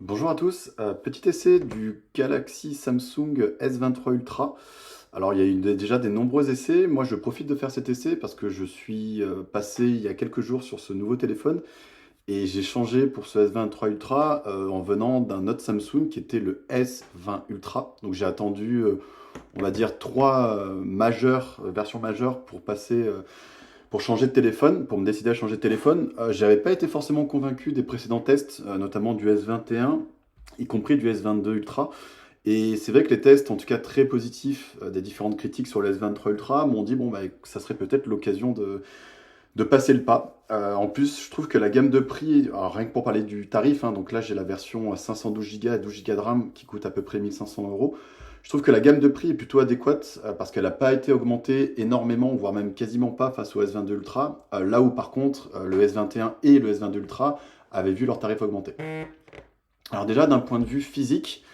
Bonjour à tous, petit essai du Galaxy Samsung S23 Ultra. Alors il y a eu déjà des nombreux essais, moi je profite de faire cet essai parce que je suis passé il y a quelques jours sur ce nouveau téléphone et j'ai changé pour ce S23 Ultra en venant d'un autre Samsung qui était le S20 Ultra. Donc j'ai attendu, on va dire, trois versions majeures pour pour changer de téléphone, pour me décider à changer de téléphone. J'avais pas été forcément convaincu des précédents tests, notamment du S21, y compris du S22 Ultra. Et c'est vrai que les tests, en tout cas très positifs, des différentes critiques sur le S23 Ultra, m'ont dit bon bah ça serait peut-être l'occasion de passer le pas. En plus, je trouve que la gamme de prix, alors rien que pour parler du tarif, hein, donc là j'ai la version 512 Go et 12 Go de RAM qui coûte à peu près 1500 €. Je trouve que la gamme de prix est plutôt adéquate parce qu'elle n'a pas été augmentée énormément, voire même quasiment pas face au S22 Ultra, là où par contre le S21 et le S22 Ultra avaient vu leurs tarifs augmenter. Alors déjà d'un point de vue physique,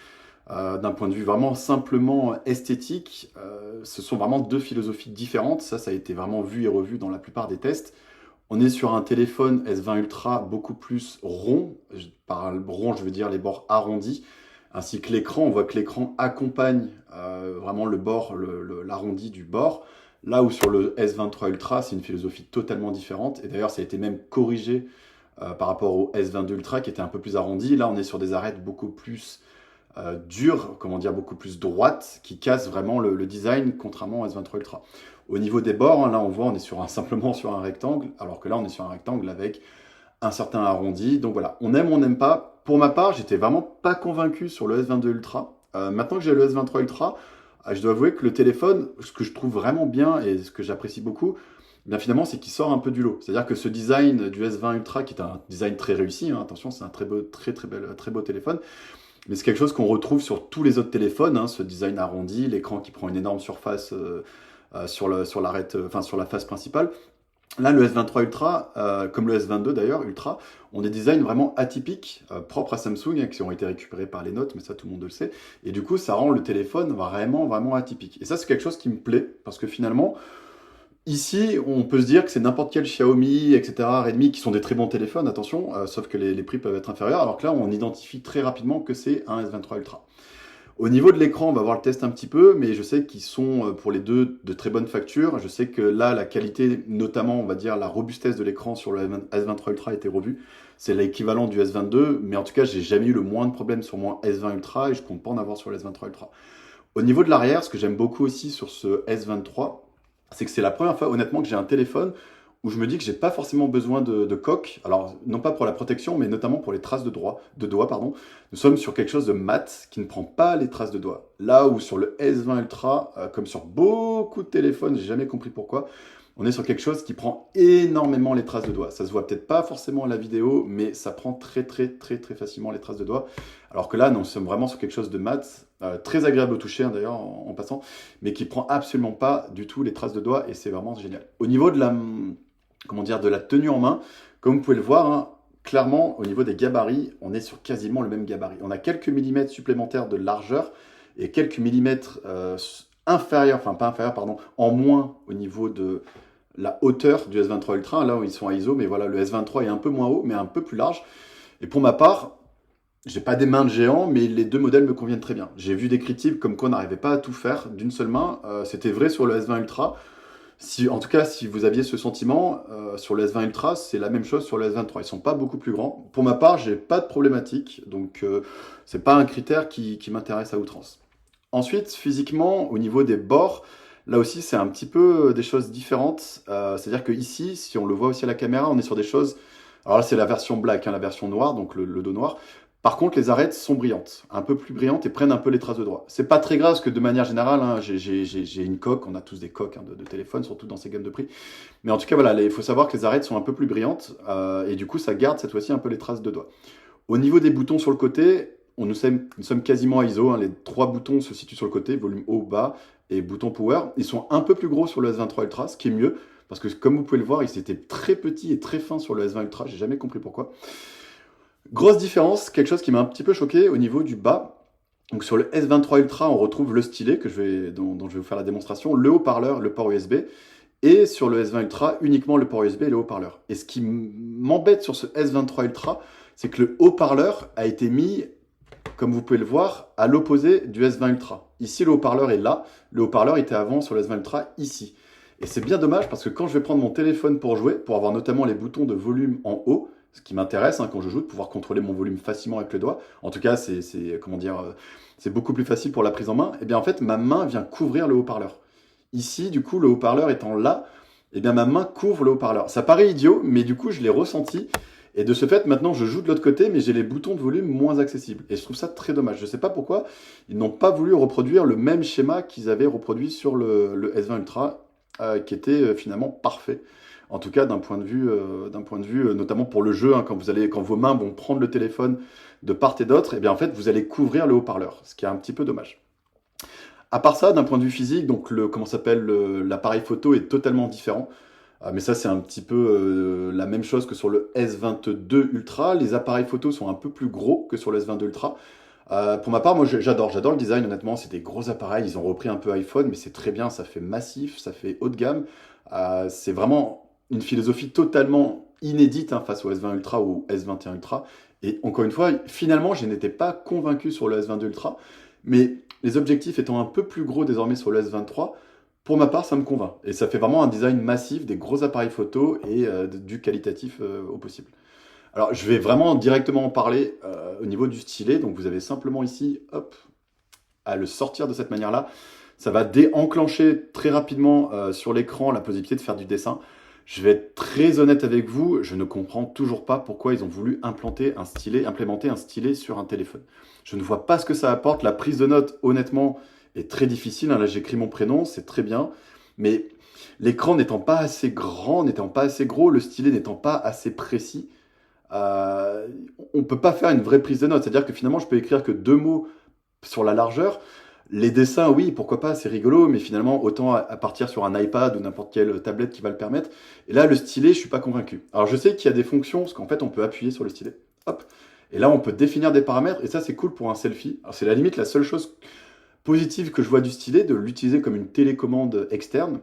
d'un point de vue vraiment simplement esthétique, ce sont vraiment deux philosophies différentes. Ça a été vraiment vu et revu dans la plupart des tests. On est sur un téléphone S20 Ultra beaucoup plus rond. Par rond, je veux dire les bords arrondis, ainsi que l'écran. On voit que l'écran accompagne vraiment le bord, l'arrondi du bord. Là où sur le S23 Ultra, c'est une philosophie totalement différente. Et d'ailleurs, ça a été même corrigé par rapport au S22 Ultra qui était un peu plus arrondi. Là, on est sur des arêtes beaucoup plus dure, comment dire, beaucoup plus droite, qui casse vraiment le design, contrairement au S23 Ultra. Au niveau des bords, hein, là on voit, on est simplement sur un rectangle, alors que là on est sur un rectangle avec un certain arrondi. Donc voilà, on aime ou on n'aime pas. Pour ma part, j'étais vraiment pas convaincu sur le S22 Ultra. Maintenant que j'ai le S23 Ultra, je dois avouer que le téléphone, ce que je trouve vraiment bien et ce que j'apprécie beaucoup, eh bien finalement, c'est qu'il sort un peu du lot. C'est-à-dire que ce design du S20 Ultra, qui est un design très réussi, hein, attention, c'est un très beau téléphone, mais c'est quelque chose qu'on retrouve sur tous les autres téléphones, hein, ce design arrondi, l'écran qui prend une énorme surface sur l'arête, enfin sur la face principale. Là, le S23 Ultra, comme le S22 d'ailleurs, Ultra, ont des designs vraiment atypiques, propres à Samsung, hein, qui ont été récupérés par les notes, mais ça tout le monde le sait. Et du coup, ça rend le téléphone vraiment atypique. Et ça, c'est quelque chose qui me plaît, parce que finalement, ici, on peut se dire que c'est n'importe quel Xiaomi, etc., Redmi, qui sont des très bons téléphones, attention, sauf que les prix peuvent être inférieurs, alors que là, on identifie très rapidement que c'est un S23 Ultra. Au niveau de l'écran, on va voir le test un petit peu, mais je sais qu'ils sont pour les deux de très bonne facture. Je sais que là, la qualité, notamment, on va dire, la robustesse de l'écran sur le S23 Ultra a été revue. C'est l'équivalent du S22, mais en tout cas, j'ai jamais eu le moindre problème sur mon S20 Ultra et je compte pas en avoir sur le S23 Ultra. Au niveau de l'arrière, ce que j'aime beaucoup aussi sur ce S23, c'est que c'est la première fois, honnêtement, que j'ai un téléphone où je me dis que j'ai pas forcément besoin de coque. Alors, non pas pour la protection, mais notamment pour les traces de doigts, pardon. Nous sommes sur quelque chose de mat qui ne prend pas les traces de doigts. Là où sur le S20 Ultra, comme sur beaucoup de téléphones, j'ai jamais compris pourquoi, on est sur quelque chose qui prend énormément les traces de doigts. Ça se voit peut-être pas forcément à la vidéo, mais ça prend très facilement les traces de doigts. Alors que là, nous sommes vraiment sur quelque chose de mat, très agréable au toucher hein, d'ailleurs en passant, mais qui prend absolument pas du tout les traces de doigts et c'est vraiment génial. Au niveau de comment dire, de la tenue en main, comme vous pouvez le voir, hein, clairement au niveau des gabarits, on est sur quasiment le même gabarit. On a quelques millimètres supplémentaires de largeur et quelques millimètres inférieurs, enfin pas inférieurs, pardon, en moins au niveau de la hauteur du S23 Ultra, là où ils sont à ISO, mais voilà, le S23 est un peu moins haut, mais un peu plus large. Et pour ma part, j'ai pas des mains de géant, mais les deux modèles me conviennent très bien. J'ai vu des critiques comme quoi on n'arrivait pas à tout faire d'une seule main. C'était vrai sur le S20 Ultra. Si, en tout cas, si vous aviez ce sentiment, sur le S20 Ultra, c'est la même chose sur le S23. Ils sont pas beaucoup plus grands. Pour ma part, j'ai pas de problématique, donc c'est pas un critère qui m'intéresse à outrance. Ensuite, physiquement, au niveau des bords, là aussi, c'est un petit peu des choses différentes. C'est-à-dire que ici, si on le voit aussi à la caméra, on est sur des choses. Alors là, c'est la version black, hein, la version noire, donc le dos noir. Par contre, les arêtes sont brillantes, un peu plus brillantes et prennent un peu les traces de doigts. C'est pas très grave parce que de manière générale, hein, j'ai une coque, on a tous des coques hein, de téléphone, surtout dans ces gammes de prix. Mais en tout cas, voilà, il faut savoir que les arêtes sont un peu plus brillantes et du coup, ça garde cette fois-ci un peu les traces de doigts. Au niveau des boutons sur le côté, nous sommes quasiment à ISO. Hein, les trois boutons se situent sur le côté, volume haut, bas et bouton power. Ils sont un peu plus gros sur le S23 Ultra, ce qui est mieux parce que comme vous pouvez le voir, ils étaient très petits et très fins sur le S20 Ultra. J'ai jamais compris pourquoi. Grosse différence, quelque chose qui m'a un petit peu choqué au niveau du bas. Donc sur le S23 Ultra, on retrouve le stylet dont je vais vous faire la démonstration, le haut-parleur, le port USB, et sur le S20 Ultra, uniquement le port USB et le haut-parleur. Et ce qui m'embête sur ce S23 Ultra, c'est que le haut-parleur a été mis comme vous pouvez le voir, à l'opposé du S20 Ultra. Ici, le haut-parleur est là. Le haut-parleur était avant sur le S20 Ultra ici. Et c'est bien dommage parce que quand je vais prendre mon téléphone pour jouer, pour avoir notamment les boutons de volume en haut, ce qui m'intéresse quand je joue, de pouvoir contrôler mon volume facilement avec le doigt. En tout cas, c'est beaucoup plus facile pour la prise en main. Et bien en fait, ma main vient couvrir le haut-parleur. Ici, du coup, le haut-parleur étant là, et bien ma main couvre le haut-parleur. Ça paraît idiot, mais du coup, je l'ai ressenti. Et de ce fait, maintenant, je joue de l'autre côté, mais j'ai les boutons de volume moins accessibles. Et je trouve ça très dommage. Je ne sais pas pourquoi ils n'ont pas voulu reproduire le même schéma qu'ils avaient reproduit sur le S20 Ultra, qui était finalement parfait. En tout cas, d'un point de vue, notamment pour le jeu, quand vos mains vont prendre le téléphone de part et d'autre, et bien en fait, vous allez couvrir le haut-parleur, ce qui est un petit peu dommage. À part ça, d'un point de vue physique, donc l'appareil photo est totalement différent. Mais ça, c'est un petit peu la même chose que sur le S22 Ultra. Les appareils photo sont un peu plus gros que sur le S22 Ultra. Pour ma part, moi, j'adore le design, honnêtement. C'est des gros appareils. Ils ont repris un peu iPhone, mais c'est très bien. Ça fait massif, ça fait haut de gamme. C'est vraiment une philosophie totalement inédite face au S20 Ultra ou S21 Ultra. Et encore une fois, finalement, je n'étais pas convaincu sur le S22 Ultra. Mais les objectifs étant un peu plus gros désormais sur le S23, pour ma part, ça me convainc. Et ça fait vraiment un design massif, des gros appareils photo et du qualitatif au possible. Alors, je vais vraiment directement en parler au niveau du stylet. Donc, vous avez simplement ici, hop, à le sortir de cette manière-là. Ça va déenclencher très rapidement sur l'écran la possibilité de faire du dessin. Je vais être très honnête avec vous, je ne comprends toujours pas pourquoi ils ont voulu implémenter un stylet sur un téléphone. Je ne vois pas ce que ça apporte. La prise de notes, honnêtement, est très difficile. Là, j'écris mon prénom, c'est très bien. Mais l'écran n'étant pas assez grand, n'étant pas assez gros, le stylet n'étant pas assez précis, on ne peut pas faire une vraie prise de notes. C'est-à-dire que finalement, je peux écrire que 2 mots sur la largeur. Les dessins, oui, pourquoi pas, c'est rigolo, mais finalement, autant à partir sur un iPad ou n'importe quelle tablette qui va le permettre. Et là, le stylet, je suis pas convaincu. Alors, je sais qu'il y a des fonctions, parce qu'en fait, on peut appuyer sur le stylet. Hop. Et là, on peut définir des paramètres, et ça, c'est cool pour un selfie. Alors, c'est la limite la seule chose positive que je vois du stylet, de l'utiliser comme une télécommande externe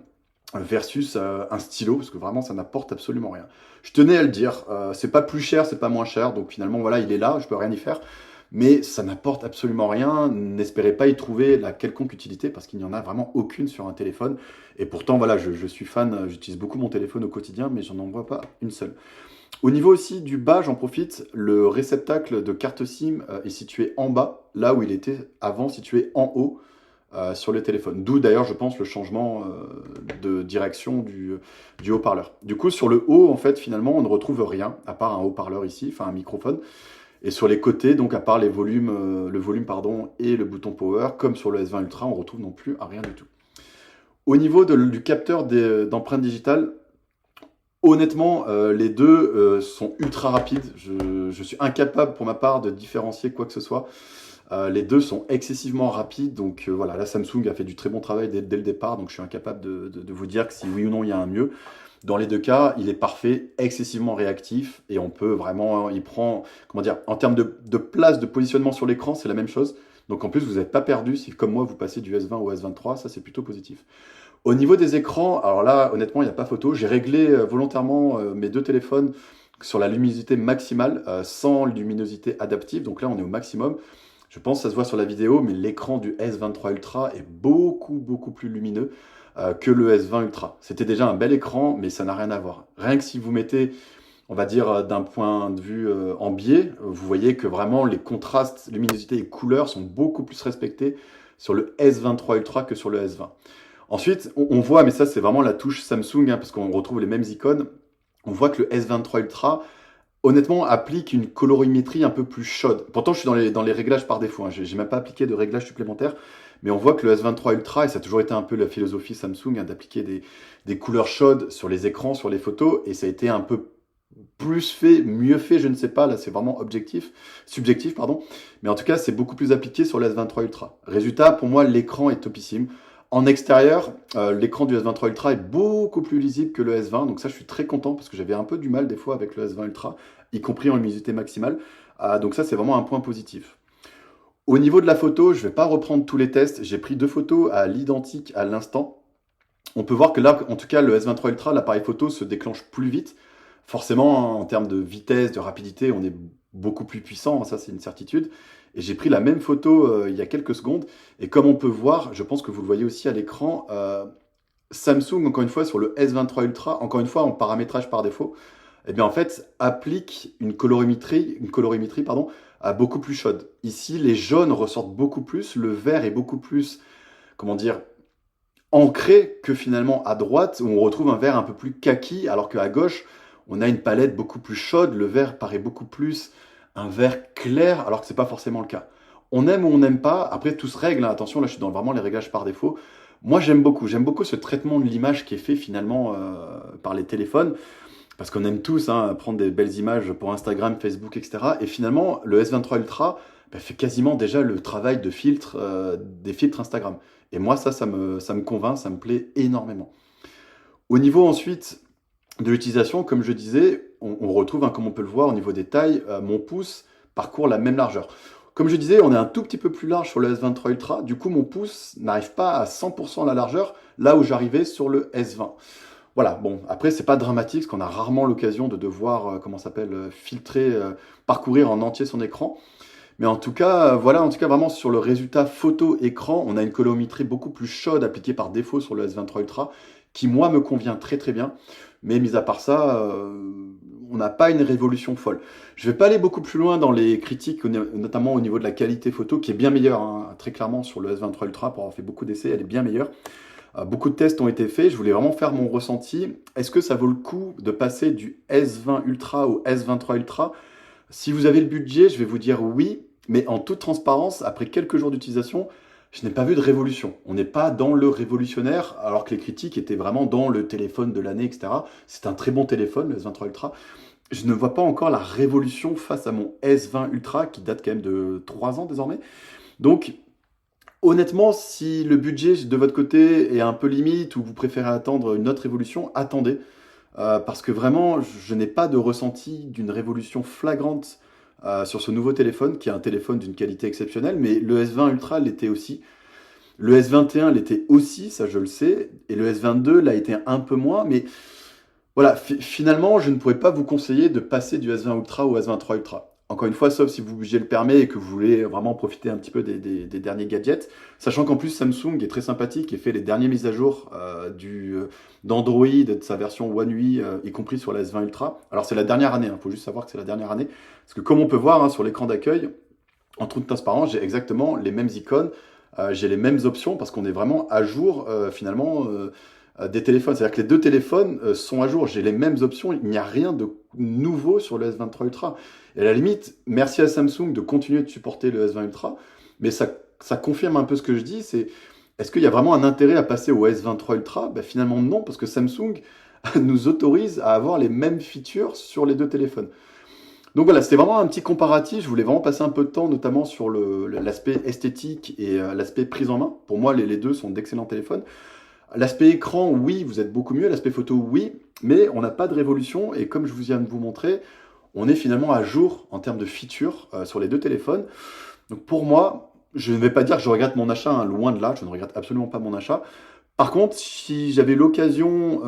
versus un stylo, parce que vraiment, ça n'apporte absolument rien. Je tenais à le dire, c'est pas plus cher, c'est pas moins cher, donc finalement, voilà, il est là, je peux rien y faire. Mais ça n'apporte absolument rien. N'espérez pas y trouver la quelconque utilité parce qu'il n'y en a vraiment aucune sur un téléphone. Et pourtant, voilà, je suis fan, j'utilise beaucoup mon téléphone au quotidien, mais j'en envoie pas une seule. Au niveau aussi du bas, j'en profite, le réceptacle de carte SIM est situé en bas, là où il était avant situé en haut sur le téléphone. D'où d'ailleurs, je pense, le changement de direction du haut-parleur. Du coup, sur le haut, en fait, finalement, on ne retrouve rien, à part un haut-parleur ici, enfin un microphone. Et sur les côtés, donc à part le volume pardon, et le bouton power, comme sur le S20 Ultra, on retrouve non plus rien du tout. Au niveau du capteur d'empreinte digitale, honnêtement, les deux sont ultra rapides. Je suis incapable pour ma part de différencier quoi que ce soit. Les deux sont excessivement rapides, donc voilà, la Samsung a fait du très bon travail dès le départ, donc je suis incapable de vous dire que si oui ou non il y a un mieux. Dans les deux cas, il est parfait, excessivement réactif, et on peut vraiment, il prend, comment dire, en termes de place, de positionnement sur l'écran, c'est la même chose. Donc en plus, vous n'êtes pas perdu si, comme moi, vous passez du S20 au S23, ça c'est plutôt positif. Au niveau des écrans, alors là, honnêtement, il n'y a pas photo. J'ai réglé volontairement mes deux téléphones sur la luminosité maximale, sans luminosité adaptive, donc là on est au maximum. Je pense que ça se voit sur la vidéo, mais l'écran du S23 Ultra est beaucoup, beaucoup plus lumineux que le S20 Ultra. C'était déjà un bel écran, mais ça n'a rien à voir. Rien que si vous mettez, on va dire, d'un point de vue en biais, vous voyez que vraiment les contrastes, luminosité et couleurs sont beaucoup plus respectés sur le S23 Ultra que sur le S20. Ensuite, on voit, mais ça c'est vraiment la touche Samsung, parce qu'on retrouve les mêmes icônes, on voit que le S23 Ultra, honnêtement, applique une colorimétrie un peu plus chaude. Pourtant, je suis dans les réglages par défaut. Je n'ai même pas appliqué de réglages supplémentaires. Mais on voit que le S23 Ultra, et ça a toujours été un peu la philosophie Samsung, d'appliquer des couleurs chaudes sur les écrans, sur les photos. Et ça a été un peu plus fait, mieux fait, je ne sais pas. Là, c'est vraiment subjectif, pardon. Mais en tout cas, c'est beaucoup plus appliqué sur le S23 Ultra. Résultat, pour moi, l'écran est topissime. En extérieur, l'écran du S23 Ultra est beaucoup plus lisible que le S20, donc ça je suis très content parce que j'avais un peu du mal des fois avec le S20 Ultra, y compris en luminosité maximale, donc ça c'est vraiment un point positif. Au niveau de la photo, je ne vais pas reprendre tous les tests, j'ai pris 2 photos à l'identique à l'instant. On peut voir que là, en tout cas le S23 Ultra, l'appareil photo se déclenche plus vite. Forcément, en termes de vitesse, de rapidité, on est beaucoup plus puissant, ça c'est une certitude. Et j'ai pris la même photo il y a quelques secondes. Et comme on peut voir, je pense que vous le voyez aussi à l'écran, Samsung, encore une fois, sur le S23 Ultra, encore une fois en paramétrage par défaut, eh bien en fait, applique une colorimétrie pardon, beaucoup plus chaude. Ici, les jaunes ressortent beaucoup plus, le vert est beaucoup plus, comment dire, ancré que finalement à droite, où on retrouve un vert un peu plus kaki, alors qu'à gauche, on a une palette beaucoup plus chaude, le vert paraît beaucoup plus un vert clair, alors que c'est pas forcément le cas. On aime ou on n'aime pas, après tout se règle, hein. Attention, là je suis dans vraiment les réglages par défaut. Moi j'aime beaucoup ce traitement de l'image qui est fait finalement par les téléphones, parce qu'on aime tous prendre des belles images pour Instagram, Facebook, etc. Et finalement, le S23 Ultra fait quasiment déjà le travail de filtre, des filtres Instagram. Et moi, ça me convainc, ça me plaît énormément. Au niveau ensuite de l'utilisation, comme je disais, on retrouve, comme on peut le voir au niveau des tailles, mon pouce parcourt la même largeur. Comme je disais, on est un tout petit peu plus large sur le S23 Ultra, du coup mon pouce n'arrive pas à 100% la largeur, là où j'arrivais sur le S20. Voilà, bon, après, c'est pas dramatique, parce qu'on a rarement l'occasion de devoir, comment ça s'appelle, filtrer, parcourir en entier son écran. Mais en tout cas, voilà, en tout cas, vraiment sur le résultat photo-écran, on a une colorimétrie beaucoup plus chaude appliquée par défaut sur le S23 Ultra, qui, moi, me convient très très bien. Mais mis à part ça, on n'a pas une révolution folle. Je vais pas aller beaucoup plus loin dans les critiques, notamment au niveau de la qualité photo, qui est bien meilleure, très clairement, sur le S23 Ultra, pour avoir fait beaucoup d'essais, elle est bien meilleure. Beaucoup de tests ont été faits, je voulais vraiment faire mon ressenti. Est-ce que ça vaut le coup de passer du S20 Ultra au S23 Ultra? Si vous avez le budget, je vais vous dire oui, mais en toute transparence, après quelques jours d'utilisation, je n'ai pas vu de révolution. On n'est pas dans le révolutionnaire, alors que les critiques étaient vraiment dans le téléphone de l'année, etc. C'est un très bon téléphone, le S23 Ultra. Je ne vois pas encore la révolution face à mon S20 Ultra, qui date quand même de 3 ans désormais. Donc, honnêtement, si le budget de votre côté est un peu limite ou vous préférez attendre une autre révolution, attendez. Parce que vraiment, je n'ai pas de ressenti d'une révolution flagrante sur ce nouveau téléphone, qui est un téléphone d'une qualité exceptionnelle, mais le S20 Ultra l'était aussi. Le S21 l'était aussi, ça je le sais, et le S22 l'a été un peu moins, mais voilà, finalement, je ne pourrais pas vous conseiller de passer du S20 Ultra au S23 Ultra. Encore une fois, sauf si vous budget le permet et que vous voulez vraiment profiter un petit peu des derniers gadgets. Sachant qu'en plus, Samsung est très sympathique et fait les dernières mises à jour d'Android, de sa version One UI, y compris sur la S20 Ultra. Alors, c'est la dernière année, il faut juste savoir que c'est la dernière année. Parce que comme on peut voir sur l'écran d'accueil, en toute transparence, j'ai exactement les mêmes icônes, j'ai les mêmes options parce qu'on est vraiment à jour finalement des téléphones. C'est-à-dire que les deux téléphones sont à jour, j'ai les mêmes options, il n'y a rien de nouveau sur le S23 Ultra. Et à la limite, merci à Samsung de continuer de supporter le S20 Ultra, mais ça confirme un peu ce que je dis, c'est est-ce qu'il y a vraiment un intérêt à passer au S23 Ultra? Ben, finalement non, parce que Samsung nous autorise à avoir les mêmes features sur les deux téléphones. Donc voilà, c'était vraiment un petit comparatif. Je voulais vraiment passer un peu de temps, notamment sur l'aspect esthétique et l'aspect prise en main. Pour moi, les deux sont d'excellents téléphones. L'aspect écran, oui, vous êtes beaucoup mieux. L'aspect photo, oui, mais on n'a pas de révolution. Et comme je vous viens de vous montrer, on est finalement à jour en termes de features sur les deux téléphones. Donc pour moi, je ne vais pas dire que je regrette mon achat, loin de là, je ne regrette absolument pas mon achat. Par contre, si j'avais l'occasion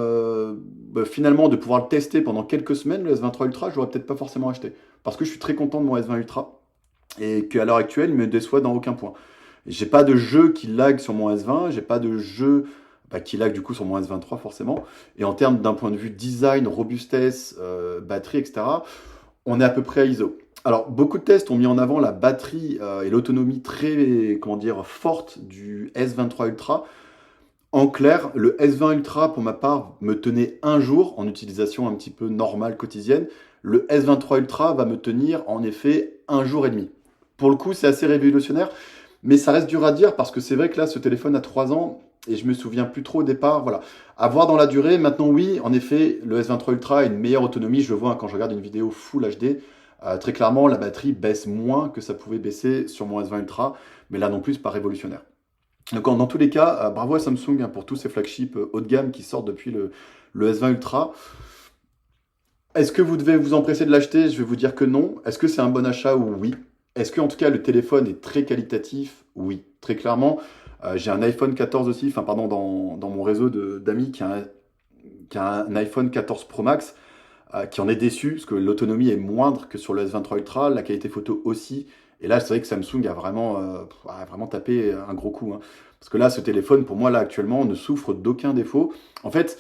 finalement de pouvoir le tester pendant quelques semaines, le S23 Ultra, je l'aurais peut-être pas forcément acheté. Parce que je suis très content de mon S20 Ultra et qu'à l'heure actuelle, il me déçoit dans aucun point. J'ai pas de jeu qui lag sur mon S20, j'ai pas de jeu qui lag du coup sur mon S23 forcément. Et en termes d'un point de vue design, robustesse, batterie, etc., on est à peu près à ISO. Alors, beaucoup de tests ont mis en avant la batterie et l'autonomie très, comment dire, forte du S23 Ultra. En clair, le S20 Ultra, pour ma part, me tenait un jour en utilisation un petit peu normale, quotidienne. Le S23 Ultra va me tenir en effet un jour et demi. Pour le coup, c'est assez révolutionnaire, mais ça reste dur à dire parce que c'est vrai que là, ce téléphone a 3 ans et je me souviens plus trop au départ. Voilà. À voir dans la durée. Maintenant, oui, en effet, le S23 Ultra a une meilleure autonomie. Je le vois quand je regarde une vidéo Full HD. Très clairement, la batterie baisse moins que ça pouvait baisser sur mon S20 Ultra, mais là non plus, c'est pas révolutionnaire. Donc dans tous les cas, bravo à Samsung pour tous ces flagships haut de gamme qui sortent depuis le S20 Ultra. Est-ce que vous devez vous empresser de l'acheter? Je vais vous dire que non. Est-ce que c'est un bon achat? Oui. Est-ce que en tout cas le téléphone est très qualitatif? Oui, très clairement. J'ai un iPhone 14 aussi, dans mon réseau d'amis qui a un iPhone 14 Pro Max. qui en est déçu, parce que l'autonomie est moindre que sur le S23 Ultra, la qualité photo aussi. Et là, c'est vrai que Samsung a vraiment tapé un gros coup, hein. Parce que là, ce téléphone, pour moi, là, actuellement, ne souffre d'aucun défaut. En fait,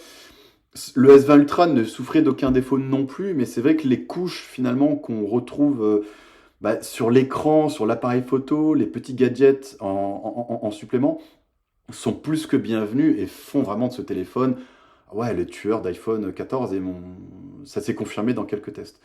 le S20 Ultra ne souffrait d'aucun défaut non plus, mais c'est vrai que les couches, finalement, qu'on retrouve sur l'écran, sur l'appareil photo, les petits gadgets en supplément, sont plus que bienvenus et font vraiment de ce téléphone, ouais, le tueur d'iPhone 14, et ça s'est confirmé dans quelques tests.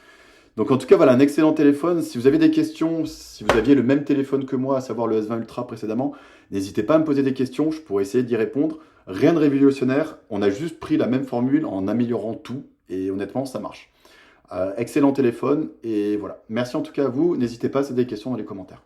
Donc en tout cas, voilà, un excellent téléphone. Si vous avez des questions, si vous aviez le même téléphone que moi, à savoir le S20 Ultra précédemment, n'hésitez pas à me poser des questions, je pourrais essayer d'y répondre. Rien de révolutionnaire, on a juste pris la même formule en améliorant tout, et honnêtement, ça marche. Excellent téléphone, et voilà. Merci en tout cas à vous, n'hésitez pas à poser des questions dans les commentaires.